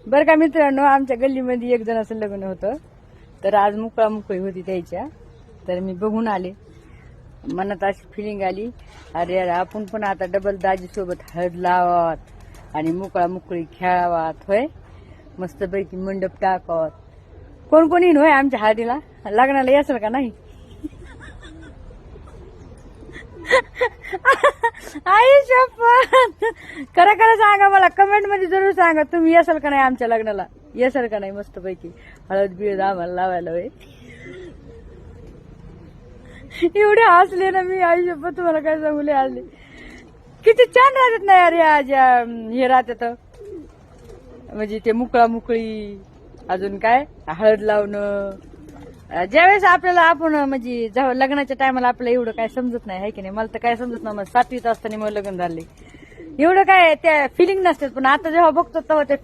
बरं का मित्रांनो, आमच्या गल्लीमध्ये एक जणाचं लग्न होतं, तर आज मोकळी होती त्याच्या, तर मी बघून आले. मनात अशी फिलिंग आली, अरे अरे आपण पण आता डबल दाजी सोबत हळद लावात आणि मोकळी खेळावात. होय, मस्तपैकी मंडप टाकावत. कोण कोण येईन होय आमच्या हळदीला, लग्नाला यासल का नाही? आई शपथ, खरं खरं सांगा, मला कमेंट मध्ये जरूर सांगा, तुम्ही येसाल का नाही आमच्या लग्नाला, येसाल का नाही मस्तपैकी हळद बिळद आम्हाला लावायला. होय, एवढे हसले ना मी, आई शपथ तुम्हाला काय सांगू, लय हसले. किती छान राहतात ना यार हे राहतात, म्हणजे ते मोकळी अजून काय हळद लावणं. ज्यावेळेस आपल्याला आपण म्हणजे जेव्हा लग्नाच्या टायमाला आपल्याला एवढं काय समजत नाही, आहे की नाही? मला तर काय समजत नाही, 7वीत असताना मग लग्न झाले, एवढं काय त्या फिलिंग नसतात. पण आता जेव्हा बघतो तेव्हा ते